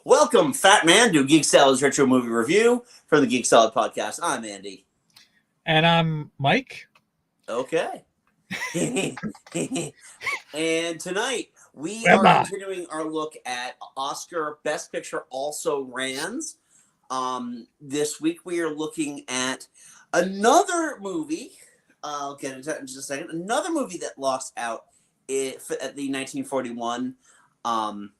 Welcome, Fat Man, to Geek Salad's Retro Movie Review from the Geek Salad Podcast. I'm Andy. And I'm Mike. Okay. And tonight, we are continuing our look at Oscar Best Picture Also Rans. This week, we are looking at another movie. I'll get into that in just a second. Another movie that lost out at the 1941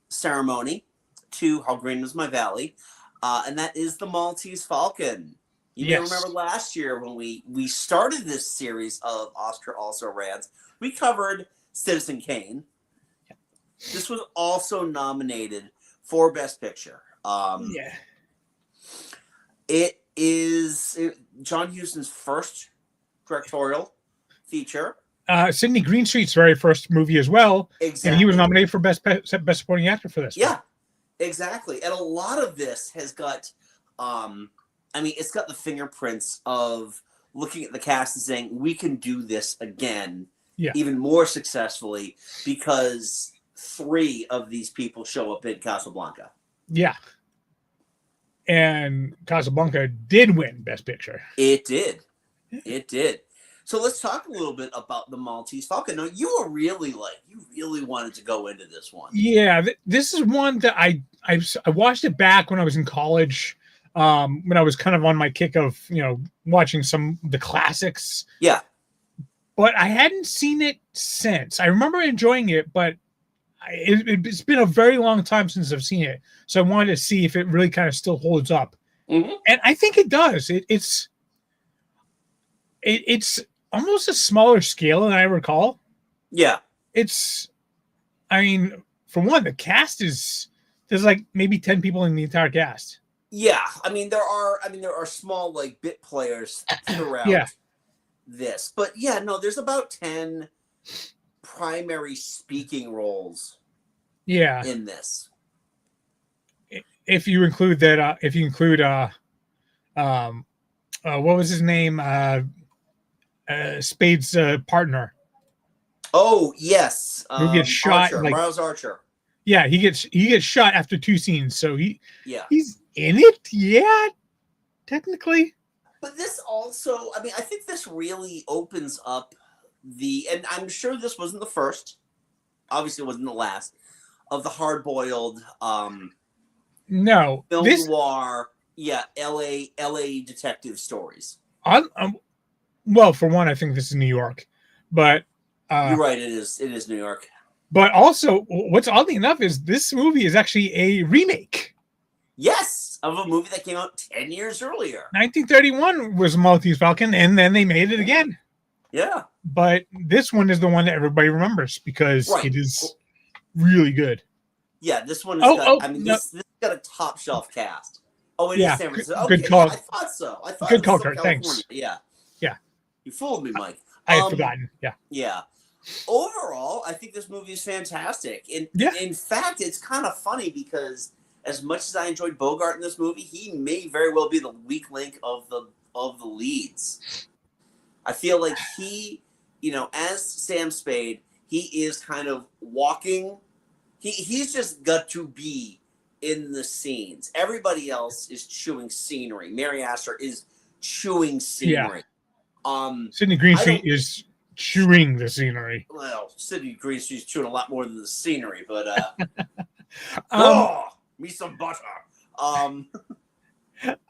ceremony to How Green Was My Valley, and that is the Maltese Falcon. You may remember last year when we started this series of Oscar Also Rans, we covered Citizen Kane. This was also nominated for Best Picture. It is John Huston's first directorial feature. Sidney Greenstreet's very first movie as well. Exactly. And he was nominated for Best Supporting Actor for this. Yeah, exactly. And a lot of this has got, it's got the fingerprints of looking at the cast and saying, we can do this again, even more successfully, because 3 of these people show up in Casablanca. Yeah. And Casablanca did win Best Picture. It did. It did. So let's talk a little bit about the Maltese Falcon. Now, you were really wanted to go into this one. Yeah, this is one that I watched it back when I was in college, when I was kind of on my kick of, watching some of the classics. Yeah. But I hadn't seen it since. I remember enjoying it, but it's been a very long time since I've seen it. So I wanted to see if it really kind of still holds up. Mm-hmm. And I think it does. It's almost a smaller scale than I recall. Yeah. For one, the cast there's like maybe 10 people in the entire cast. Yeah. There are small bit players throughout this. But there's about 10 primary speaking roles in this. If you include that what was his name? Spade's partner. Oh yes, who gets shot? Miles Archer. Yeah, he gets shot after 2 scenes, so he's in it. Yeah, technically. But this also, I think this really opens up and I'm sure this wasn't the first. Obviously, it wasn't the last of the hard-boiled. No, film noir. Yeah, L.A. detective stories. Well, for one, I think this is New York, but you're right. It is New York. But also, what's oddly enough is this movie is actually a remake. Yes, of a movie that came out 10 years earlier. 1931 was Maltese Falcon, and then they made it again. Yeah. But this one is the one that everybody remembers because it is really good. Yeah, this one is this has got a top shelf cast. Oh, it is San Francisco. Okay, good call. Yeah, I thought so. Good call, Kurt. Thanks. Yeah. Yeah. You fooled me, Mike. I had forgotten. Yeah. Yeah. Overall, I think this movie is fantastic. In fact, it's kind of funny because as much as I enjoyed Bogart in this movie, he may very well be the weak link of the leads. I feel like he, as Sam Spade, he is kind of walking. He's just got to be in the scenes. Everybody else is chewing scenery. Mary Astor is chewing scenery. Sidney Greenstreet is chewing the scenery. Well, Sidney Greenstreet's chewing a lot more than the scenery, but me some butter.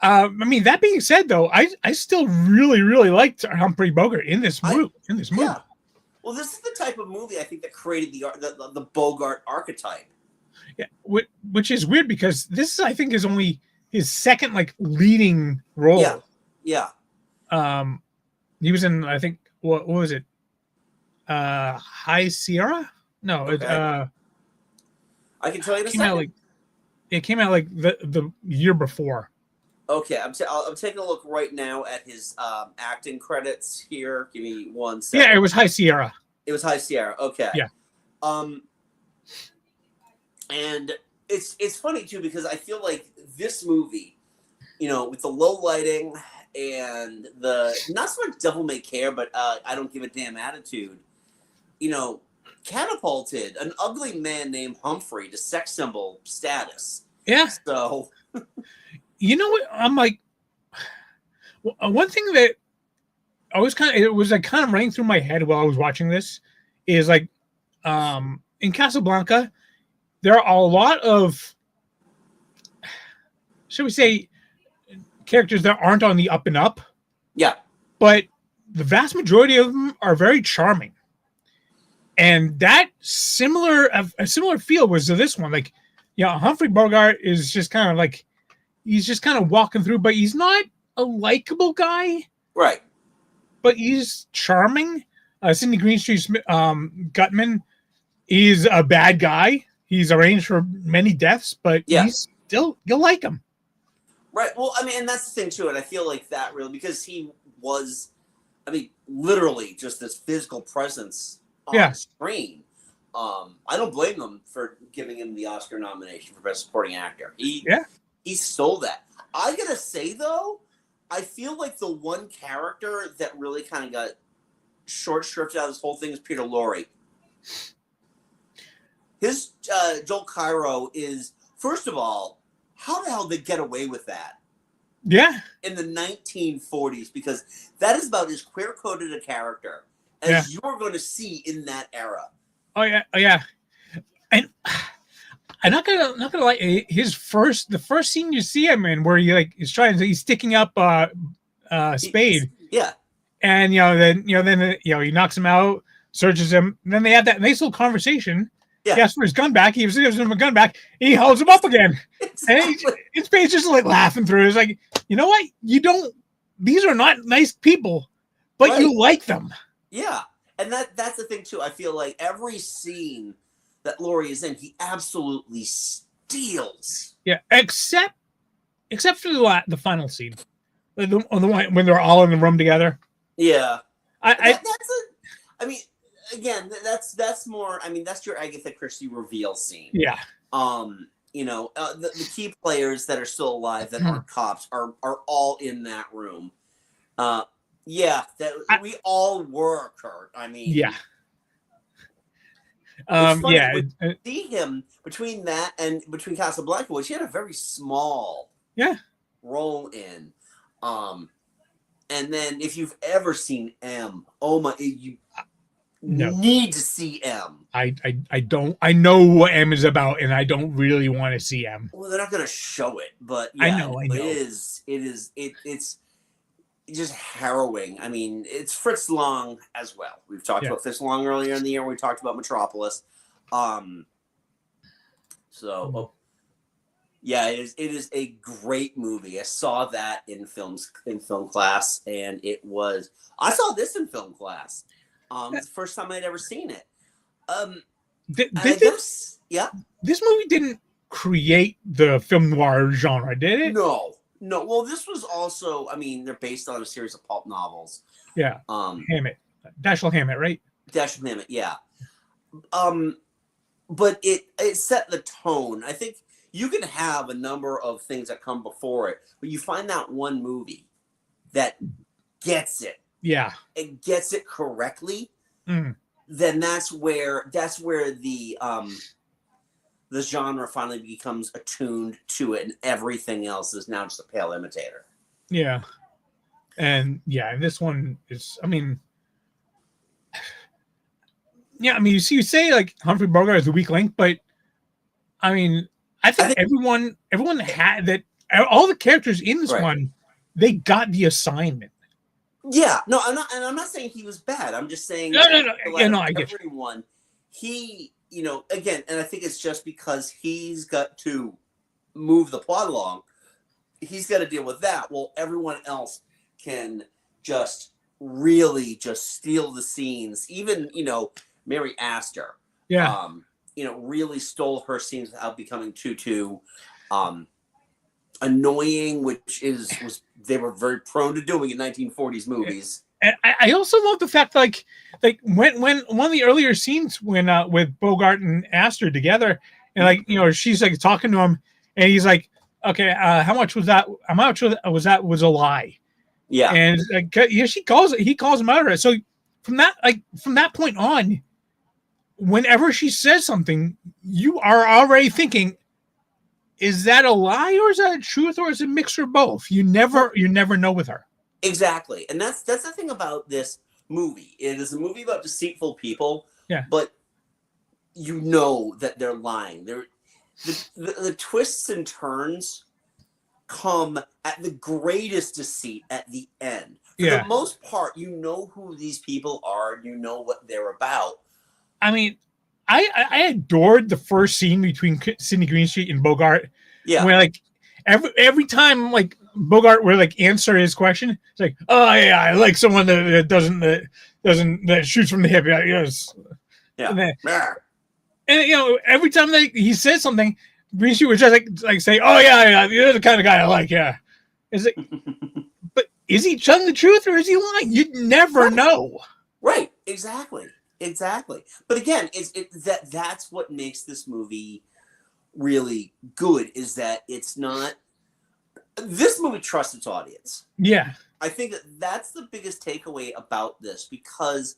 That being said, though, I still really, really liked Humphrey Bogart in this movie. Yeah. Well, this is the type of movie I think that created the Bogart archetype. Yeah, which is weird because this I think is only his second leading role. Yeah. He was in, I think, what was it? High Sierra? No, okay. I can tell you in a second. It came out the year before. Okay, I'm taking a look right now at his acting credits here. Give me 1 second. Yeah, it was High Sierra. It was High Sierra. Okay. Yeah. And it's funny too because I feel like this movie, with the low lighting and the not so much devil may care, but I don't give a damn attitude, catapulted an ugly man named Humphrey to sex symbol status Yeah. So, You know what? I'm like, one thing that always it was like kind of running through my head while I was watching this is like, in Casablanca, there are a lot of, should we say, characters that aren't on the up and up. yeah. But the vast majority of them are very charming. And that a similar feel was to this one. Like, Humphrey Bogart is just kind of like, he's just kind of walking through, but he's not a likable guy. Right. But he's charming. Sidney Greenstreet's Gutman, he's a bad guy. He's arranged for many deaths, but he's still, you'll like him. Right. Well, I mean, and that's the thing too. And I feel like that really, because he was, I mean, literally just this physical presence on screen. I don't blame them for giving him the Oscar nomination for Best Supporting Actor. He stole that. I gotta say though, I feel like the one character that really kind of got short shrifted out of this whole thing is Peter Lorre. His Joel Cairo is, first of all, how the hell did they get away with that? Yeah. In the 1940s, because that is about as queer-coded a character as you're going to see in that era. Oh yeah. And I'm not gonna lie. The first scene you see him in, where he's sticking up Spade. Yeah. And then he knocks him out, searches him, and then they have that nice little conversation. Yeah. He asks for his gun back. He gives him a gun back. He holds him up again. Exactly. And Spade's just like laughing through it. It's like, you know what? These are not nice people, but you like them. Yeah. And that's the thing too. I feel like every scene that Laurie is in, he absolutely steals. Yeah, except for the final scene, the one when they're all in the room together. Yeah, I mean, again, that's more. I mean, that's your Agatha Christie reveal scene. Yeah. The key players that are still alive that aren't cops are all in that room. We all were, Kurt. I mean, yeah. See him between that and between Casablanca, which he had a very small role in. And then if you've ever seen M, you need to see M. I don't. I know what M is about, and I don't really want to see M. Well, they're not going to show it, but I know. It's just harrowing. I mean, it's Fritz Lang as well. We've talked about Fritz Lang earlier in the year. We talked about Metropolis. It is a great movie. I saw that in film class, and I saw this in film class. It's the first time I'd ever seen it. This movie didn't create the film noir genre, did it? No. Well, this was also, I mean, they're based on a series of pulp novels. Yeah. Hammett. Dashiell Hammett, right? Dashiell Hammett, yeah. But it set the tone. I think you can have a number of things that come before it, but you find that one movie that gets it. Yeah. It gets it correctly. Then that's where the genre finally becomes attuned to it, and everything else is now just a pale imitator. Yeah. And this one is, I mean, you say like Humphrey Bogart is the weak link, but I mean, I think everyone had that. All the characters in this one, they got the assignment. Yeah, no, I'm not saying he was bad. I'm just saying no. I get everyone. He, again, and I think it's just because he's got to move the plot along. He's got to deal with that. Well, everyone else can just really just steal the scenes. Even Mary Astor. Yeah. Really stole her scenes without becoming too annoying, which was they were very prone to doing in 1940s movies. And I also love the fact like when one of the earlier scenes when with Bogart and Astor together, and she's like talking to him, and he's like, okay, how much was that? How much was a lie? Yeah. And he calls him out of it. So from that point on, whenever she says something, you are already thinking, is that a lie or is that a truth or is it a mixture of both? You never know with her. Exactly. And that's the thing about this movie. It is a movie about deceitful people, Yeah. but you know that they're lying. The twists and turns come at the greatest deceit at the end. For the most part, you know who these people are, you know what they're about. I mean, I adored the first scene between Sidney Greenstreet and Bogart. Yeah. Where like every time like Bogart would like answer his question, it's like, oh yeah, I like someone that that shoots from the hip. Yeah, yes. Yeah. And you know, every time he says something, Greenstreet would just like say, oh yeah, you're the kind of guy I like. Yeah. Is it? But is he telling the truth or is he lying? You'd never know. Right. Exactly. But again, that's what makes this movie really good, is that it's not. This movie trusts its audience. Yeah. I think that's the biggest takeaway about this, because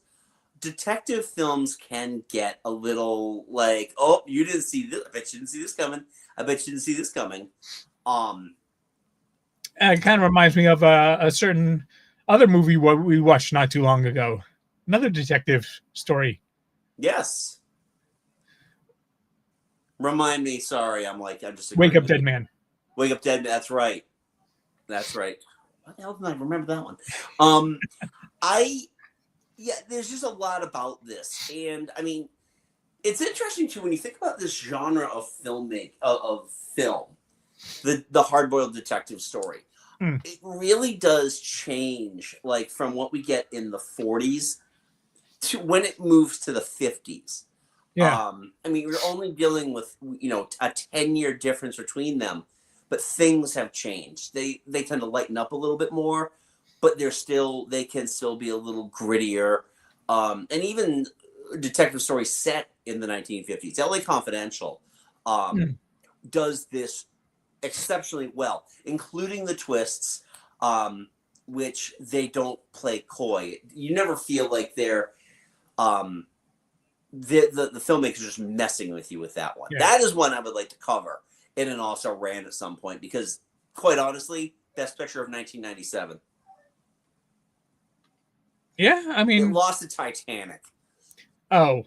detective films can get a little like, oh, you didn't see this. I bet you didn't see this coming. I bet you didn't see this coming. It kind of reminds me of a certain other movie we watched not too long ago. Another detective story. Yes. Remind me. Sorry, I'm just. Wake Up Dead Man. Wake Up Dead. That's right. What the hell did I remember that one? There's just a lot about this, and I mean, it's interesting too when you think about this genre of film, the hard-boiled detective story. It really does change, like from what we get in the 40s to when it moves to the 50s. Yeah. I mean, we're only dealing with a 10-year difference between them, but things have changed. They tend to lighten up a little bit more, but they can still be a little grittier. And even detective stories set in the 1950s, LA Confidential does this exceptionally well, including the twists, which they don't play coy. You never feel like they're the filmmakers just messing with you with that one. Yeah. That is one I would like to cover in an also ran at some point, because quite honestly, best picture of 1997. Yeah, I mean, it lost to Titanic. Oh.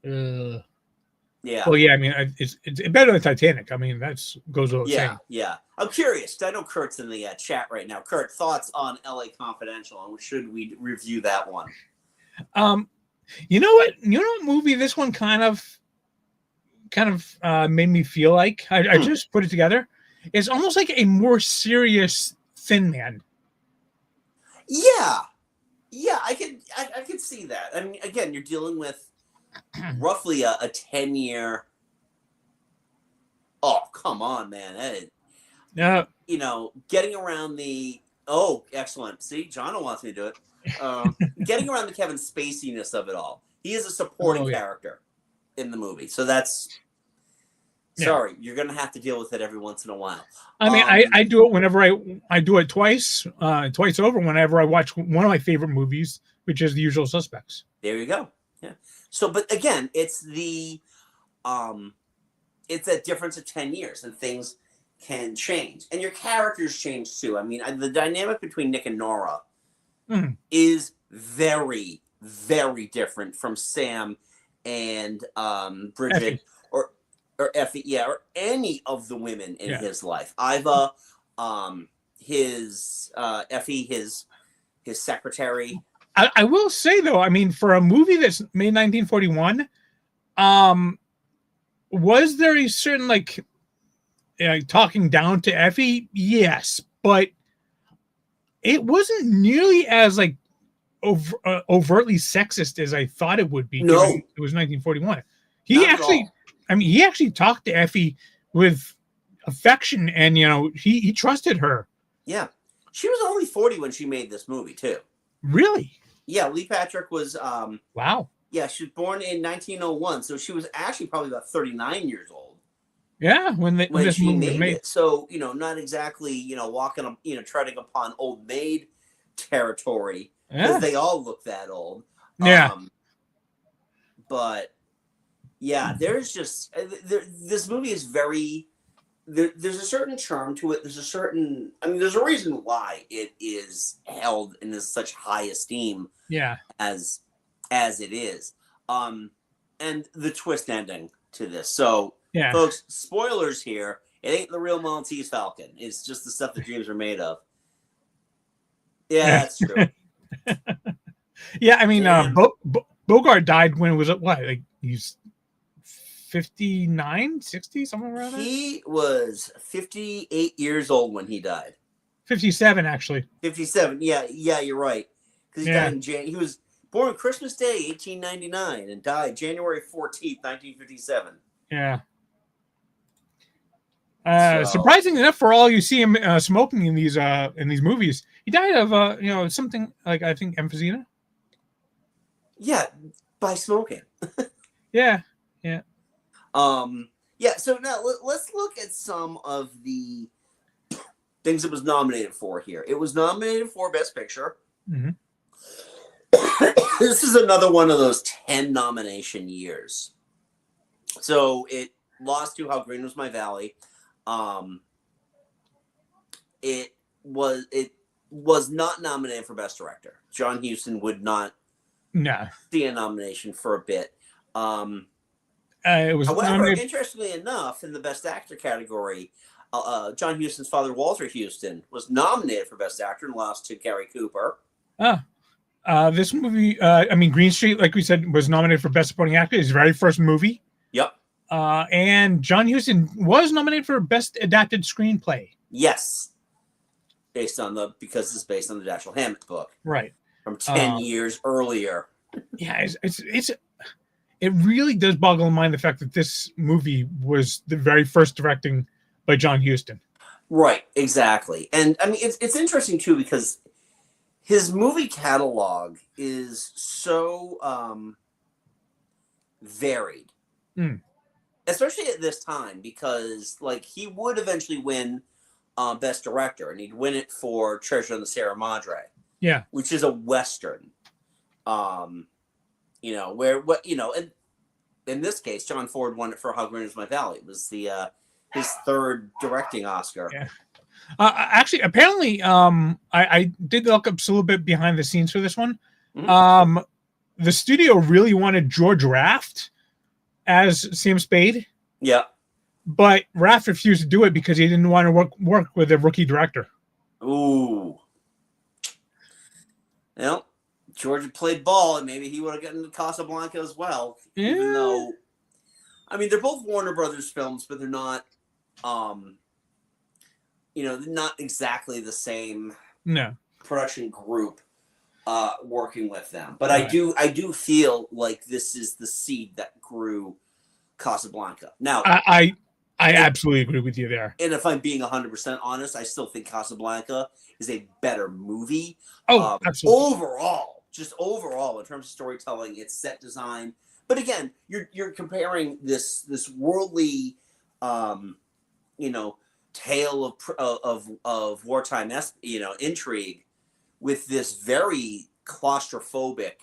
Yeah. Well, yeah, I mean, it's better than Titanic. I mean, that's goes without saying. Yeah. I'm curious. I know Kurt's in the chat right now. Kurt, thoughts on LA Confidential, and should we review that one? You know what movie this one kind of made me feel like? I just put it together. It's almost like a more serious Thin Man. Yeah, I could see that. I mean, again, you're dealing with roughly a 10-year. Oh, come on, man! Getting around the. Oh, excellent. See, John wants me to do it. Getting around the Kevin Spacey-ness of it all. He is a supporting character in the movie, so that's. Sorry, you're gonna have to deal with it every once in a while. I mean, I do it whenever I do it twice over whenever I watch one of my favorite movies, which is The Usual Suspects. There you go. Yeah. So, but again, it's that difference of 10 years, and things can change, and your characters change too. I mean, the dynamic between Nick and Nora is very, very different from Sam and Bridget. Effie. Or Effie, or any of the women in his life. Iva, Effie, his secretary. I will say though, I mean, for a movie that's made 1941, was there a certain talking down to Effie? Yes, but it wasn't nearly as overtly sexist as I thought it would be. No, it was 1941. He actually talked to Effie with affection, and he trusted her. Yeah, she was only 40 when she made this movie too. Really? Yeah, Lee Patrick was. Wow. Yeah, she was born in 1901, so she was actually probably about 39 years old. Yeah, when this she movie was made. It. So not exactly walking treading upon old maid territory, because they all look that old. Yeah. But. Yeah, there's just this movie is very there's a certain charm to it. There's a certain, I mean, there's a reason why it is held in such high esteem. Yeah. As it is. And the twist ending to this. So, Yeah. folks, spoilers here. It ain't the real Maltese Falcon. It's just the stuff the dreams are made of. Yeah, that's true. Yeah, I mean, Bogart died when it was what? Like he's 59, 60, somewhere around there? He was 58 years old when he died. 57, actually. 57. Yeah, you're right. Because he died in he was born Christmas Day, 1899, and died January 14th, 1957. Yeah. Surprising enough, for all you see him smoking in these movies, he died of something like, I think, emphysema. Yeah, by smoking. Yeah. Yeah. So now let's look at some of the things it was nominated for here. It was nominated for Best Picture. Mm-hmm. This is another one of those 10 nomination years. So it lost to How Green Was My Valley. It was not nominated for Best Director. John Huston would not see a nomination for a bit. It was however, nominated... interestingly enough, in the Best Actor category, John Huston's father, Walter Huston, was nominated for Best Actor and lost to Gary Cooper. This movie, Green Street, like we said, was nominated for Best Supporting Actor. His very first movie. Yep. And John Huston was nominated for Best Adapted Screenplay. Yes. Because it's based on the Dashiell Hammett book. Right. From 10 years earlier. Yeah, it really does boggle in mind the fact that this movie was the very first directing by John Huston. Right, exactly. And I mean, it's interesting too, because his movie catalog is so varied, especially at this time, because like he would eventually win Best Director, and he'd win it for Treasure on the Sierra Madre, which is a Western. And in this case, John Ford won it for How Green Was My Valley. It was his third directing Oscar. Yeah. Actually, apparently, I did look up a little bit behind the scenes for this one. Mm-hmm. The studio really wanted George Raft as Sam Spade. Yeah. But Raft refused to do it because he didn't want to work with a rookie director. Ooh. Well, George played ball, and maybe he would have gotten Casablanca as well. Yeah. Even though, I mean, they're both Warner Brothers films, but they're not, not exactly the same production group working with them. But right. I do feel like this is the seed that grew Casablanca. Now, I absolutely agree with you there. And if I'm being 100% honest, I still think Casablanca is a better movie. Oh, absolutely. Overall, in terms of storytelling, its set design. But again, you're comparing this worldly, tale of wartime, intrigue with this very claustrophobic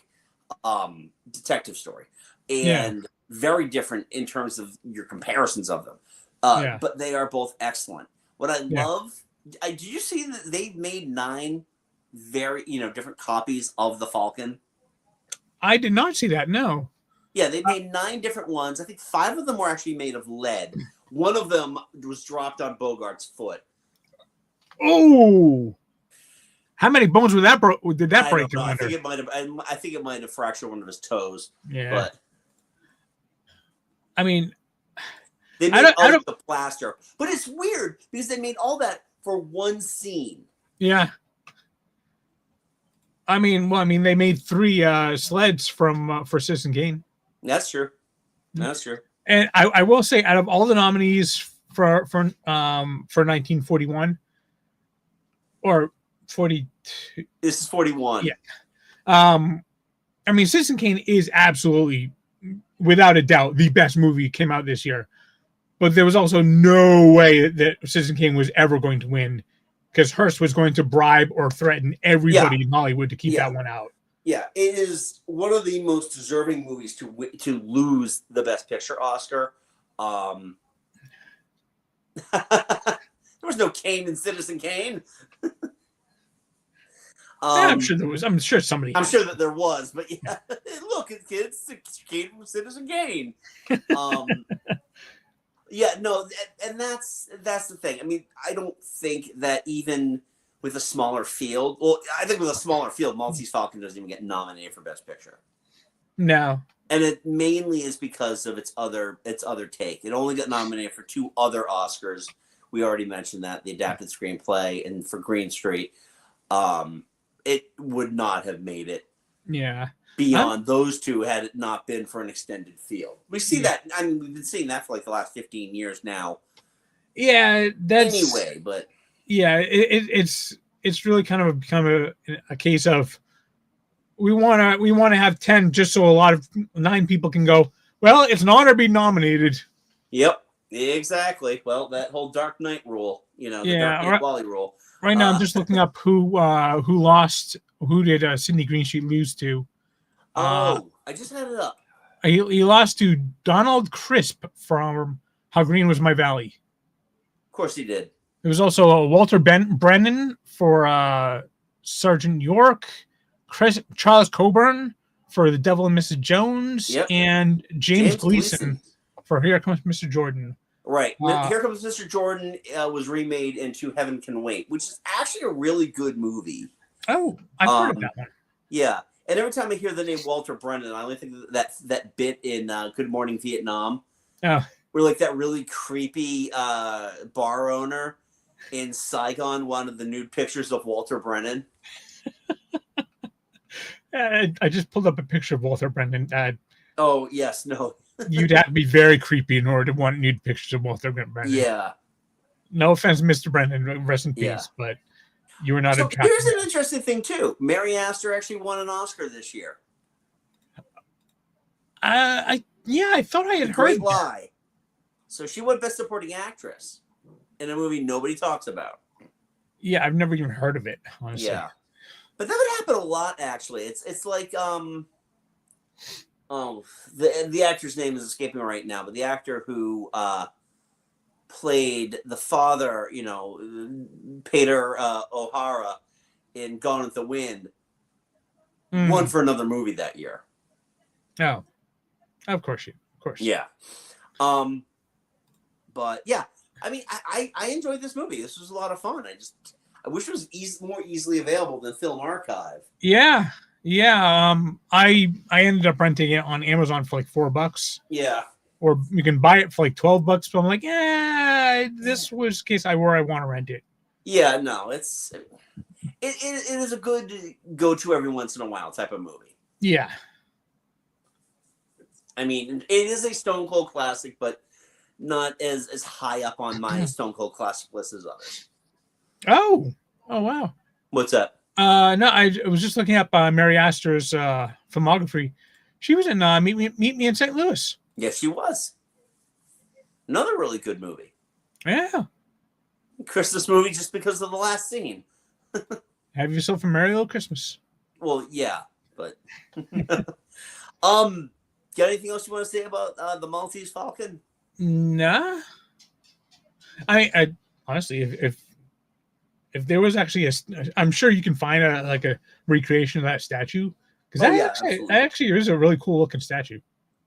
detective story, and very different in terms of your comparisons of them. But they are both excellent. What I love, did you see that they've made 9 very different copies of the Falcon? I did not see that. No. Yeah, they made 9 different ones. I think 5 of them were actually made of lead. One of them was dropped on Bogart's foot. Oh, how many bones did that break? I think it might have fractured one of his toes. Yeah, but I mean, they made all the plaster, but it's weird because they made all that for one scene. Yeah. I mean, they made 3 sleds for Citizen Kane. That's true. That's true. And I will say, out of all the nominees for 1941 or 42, this is 41. Yeah. Citizen Kane is absolutely, without a doubt, the best movie that came out this year. But there was also no way that Citizen Kane was ever going to win, because Hearst was going to bribe or threaten everybody in Hollywood to keep that one out. Yeah, it is one of the most deserving movies to lose the Best Picture Oscar. There was no Kane in Citizen Kane. I'm sure there was. I'm sure somebody. I'm sure that there was, but yeah. Look, kids, Kane from Citizen Kane. Yeah, no, and that's the thing. I mean, I don't think that even with a smaller field, well, I think with a smaller field, Maltese Falcon doesn't even get nominated for Best Picture. No, and it mainly is because of its other take. It only got nominated for 2 other Oscars. We already mentioned that, the adapted screenplay and for Green Street. It would not have made it. Yeah. Beyond those 2 had it not been for an extended field. We see that. I mean, we've been seeing that for like the last 15 years now. Yeah, that's anyway. But yeah, it's really kind of become a case of we want to have 10 just so a lot of 9 people can go, well, it's an honor to be nominated. Yep, exactly. Well, that whole Dark Knight rule, the Dark Knight Wally rule. Right now, I'm just looking up who lost. Who did Sidney Greenstreet lose to? I just had it up. He lost to Donald Crisp from How Green Was My Valley. Of course he did. There was also Walter Brennan for Sergeant York, Charles Coburn for The Devil and Mrs. Jones, and James Gleason for Here Comes Mr. Jordan. Right. Here Comes Mr. Jordan was remade into Heaven Can Wait, which is actually a really good movie. Oh, I've heard of that one. Yeah. And every time I hear the name Walter Brennan, I only think of that bit in Good Morning Vietnam. Oh. Where like that really creepy bar owner in Saigon wanted the nude pictures of Walter Brennan. I just pulled up a picture of Walter Brennan. Oh, yes. No. You'd have to be very creepy in order to want nude pictures of Walter Brennan. Yeah. No offense, Mr. Brennan, rest in peace, but you were not attracted. Here's an interesting thing, too. Mary Astor actually won an Oscar this year. I thought I had heard Great Lie. So she won Best Supporting Actress in a movie nobody talks about. Yeah, I've never even heard of it, honestly. Yeah. But that would happen a lot, actually. It's like the actor's name is escaping me right now, but the actor who played the father, Peter O'Hara in Gone with the Wind, won for another movie that year. Oh, of course. Yeah. But yeah, I mean, I enjoyed this movie. This was a lot of fun. I wish it was more easily available than Film Archive. Yeah. I ended up renting it on Amazon for like $4. Yeah. Or you can buy it for like $12. But I'm like, this was the case where I want to rent it. Yeah, no, it is a good go to every once in a while type of movie. Yeah. I mean, it is a Stone Cold classic, but not as high up on my Stone Cold classic list as others. Oh wow. What's that? No, I was just looking up Mary Astor's filmography. She was in Meet Me in St. Louis. Yes, she was. Another really good movie. Yeah. Christmas movie just because of the last scene. Have yourself a merry little Christmas. Well, yeah, but got anything else you want to say about the Maltese Falcon? Nah. I honestly, if there was actually I'm sure you can find a recreation of that statue, because that actually is a really cool looking statue.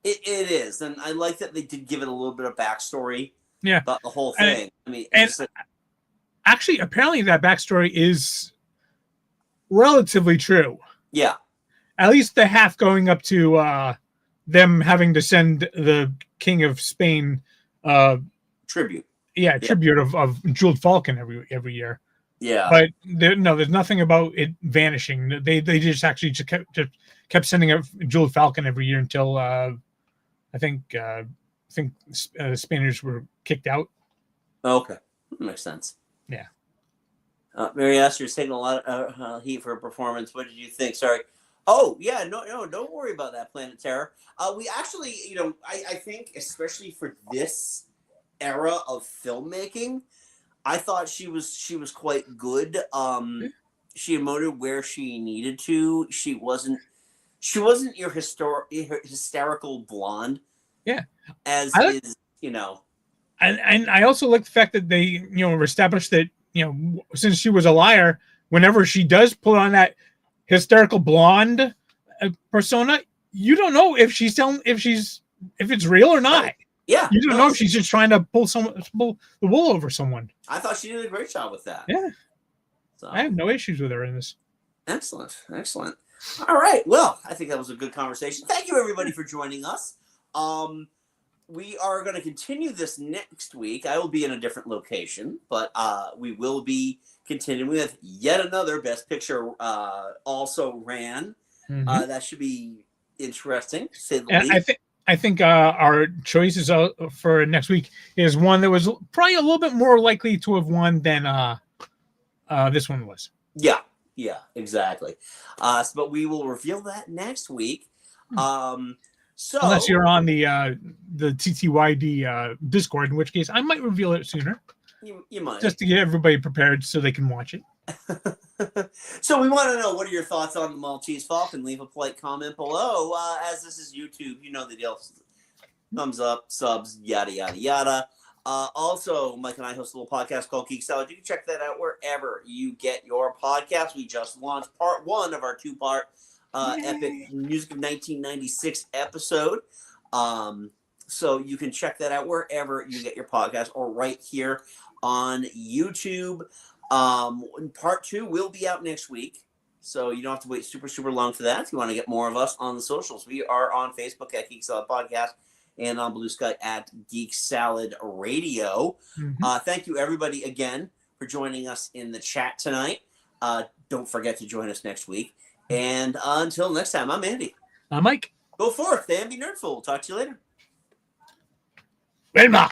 It is, and I like that they did give it a little bit of backstory. Yeah, about the whole thing. Actually, apparently that backstory is relatively true. Yeah, at least the half going up to them having to send the King of Spain tribute. Yeah, tribute of jeweled falcon every year. Yeah, but there's nothing about it vanishing. They just actually just kept sending a jeweled falcon every year until I think the Spaniards were kicked out. Okay, makes sense. Yeah. Mary Astor's taking a lot of heat for her performance. What did you think? Sorry. Oh yeah, no, don't worry about that, Planet Terror. We actually, I think especially for this era of filmmaking, I thought she was quite good. She emoted where she needed to. She wasn't your hysterical blonde. Yeah. As I and I also like the fact that they established that since she was a liar, whenever she does put on that hysterical blonde persona, you don't know if she's telling if it's real or not. Right. Yeah, you don't know if she's just trying to pull the wool over someone. I thought she did a great job with that. Yeah, so I have no issues with her in this. Excellent. All right, well, I think that was a good conversation. Thank you everybody for joining us. We are going to continue this next week. I will be in a different location, but we will be continuing with yet another Best Picture also ran. Mm-hmm. That should be interesting, to say the least. I think our choices for next week is one that was probably a little bit more likely to have won than this one was. Yeah, exactly. But we will reveal that next week. So unless you're on the TTYD Discord, in which case I might reveal it sooner. You might, just to get everybody prepared so they can watch it. So we want to know, what are your thoughts on the Maltese Falcon? Leave a polite comment below. As this is YouTube, you know the deal. Thumbs up, subs, yada yada yada. Also, Mike and I host a little podcast called Geek Salad. You can check that out wherever you get your podcast. We just launched part 1 of our 2-part epic Music of 1996 episode. So you can check that out wherever you get your podcast or right here on YouTube. Part 2 will be out next week, so you don't have to wait super long for that. If you want to get more of us on the socials, we are on Facebook at Geek Salad Podcast and on Blue Sky at Geek Salad Radio. Mm-hmm. Thank you everybody again for joining us in the chat tonight. Don't forget to join us next week. And until next time, I'm Andy. I'm Mike. Go forth and be nerdful. We'll talk to you later. Wilma.